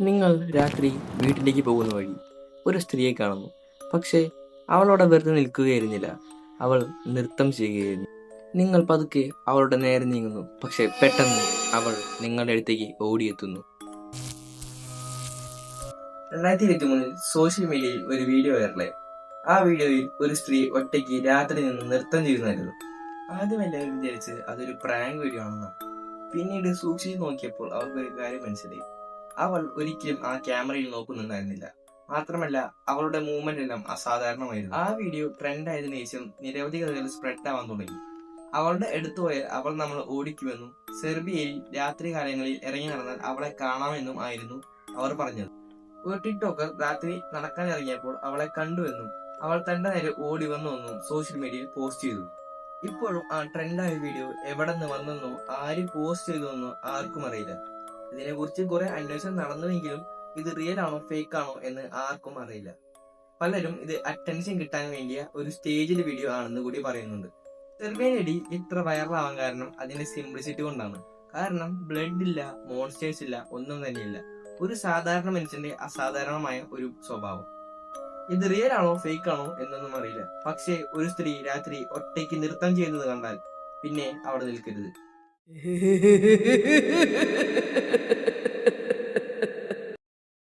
നിങ്ങൾ രാത്രി വീട്ടിലേക്ക് പോകുന്ന വഴി ഒരു സ്ത്രീയെ കാണുന്നു. പക്ഷേ അവൾ അവിടെ വെറുതെ നിൽക്കുകയായിരുന്നില്ല. അവൾ നൃത്തം ചെയ്യുകയായിരുന്നു. നിങ്ങൾ പതുക്കെ അവളുടെ നേരെ നീങ്ങുന്നു. പക്ഷെ പെട്ടെന്ന് അവൾ നിങ്ങളുടെ അടുത്തേക്ക് ഓടിയെത്തുന്നു. 2023 സോഷ്യൽ മീഡിയയിൽ ഒരു വീഡിയോ വൈറലായി. ആ വീഡിയോയിൽ ഒരു സ്ത്രീ ഒറ്റയ്ക്ക് രാത്രി നിന്ന് നൃത്തം ചെയ്യുന്നതായിരുന്നു. ആദ്യം എല്ലാവരും വിചാരിച്ച് അതൊരു പ്രാങ്ക് വീഡിയോ ആണെന്നാണ്. പിന്നീട് സൂക്ഷിച്ചു നോക്കിയപ്പോൾ അവർക്ക് ഒരു കാര്യം മനസ്സിലായി. അവൾ ഒരിക്കലും ആ ക്യാമറയിൽ നോക്കുന്നുണ്ടായിരുന്നില്ല. മാത്രമല്ല, അവളുടെ മൂവ്മെന്റ് എല്ലാം അസാധാരണമായിരുന്നു. ആ വീഡിയോ ട്രെൻഡ് ആയതിനു ശേഷം നിരവധി കഥകൾ സ്പ്രെഡ് ആവാൻ തുടങ്ങി. അവളുടെ അടുത്ത് പോയാൽ അവൾ നമ്മൾ ഓടിക്കുമെന്നും സെർബിയയിൽ രാത്രി കാലങ്ങളിൽ ഇറങ്ങി നടന്നാൽ അവളെ കാണാമെന്നും ആയിരുന്നു അവർ പറഞ്ഞത്. ഒരു ടിക്ടോക്കർ രാത്രി നടക്കാൻ ഇറങ്ങിയപ്പോൾ അവളെ കണ്ടുവെന്നും അവൾ തന്റെ നേരെ ഓടി വന്നുവെന്നും സോഷ്യൽ മീഡിയയിൽ പോസ്റ്റ് ചെയ്തു. ഇപ്പോഴും ആ ട്രെൻഡായ വീഡിയോ എവിടെ നിന്ന് വന്നെന്നോ ആര് പോസ്റ്റ് ചെയ്തുവെന്നോ ആർക്കും അറിയില്ല. ഇതിനെക്കുറിച്ച് കുറെ അന്വേഷണം നടന്നുവെങ്കിലും ഇത് റിയൽ ആണോ ഫേക്ക് ആണോ എന്ന് ആർക്കും അറിയില്ല. പലരും ഇത് അറ്റൻഷൻ കിട്ടാൻ വേണ്ടിയ ഒരു സ്റ്റേജിൽ വീഡിയോ ആണെന്ന് കൂടി പറയുന്നുണ്ട്. സെർബിയൻ ഇത്ര വൈറലാവാൻ കാരണം അതിന്റെ സിംപ്ലിസിറ്റി കൊണ്ടാണ്. കാരണം ബ്ലഡ് ഇല്ല, മോൺസ്റ്റേഴ്സ് ഇല്ല, ഒന്നും തന്നെയില്ല. ഒരു സാധാരണ മനുഷ്യന്റെ അസാധാരണമായ ഒരു സ്വഭാവം. ഇത് റിയൽ ആണോ ഫേക്ക് ആണോ എന്നൊന്നും അറിയില്ല. പക്ഷേ ഒരു സ്ത്രീ രാത്രി ഒറ്റയ്ക്ക് നൃത്തം ചെയ്യുന്നത് കണ്ടാൽ പിന്നെ അവിടെ നിൽക്കരുത്.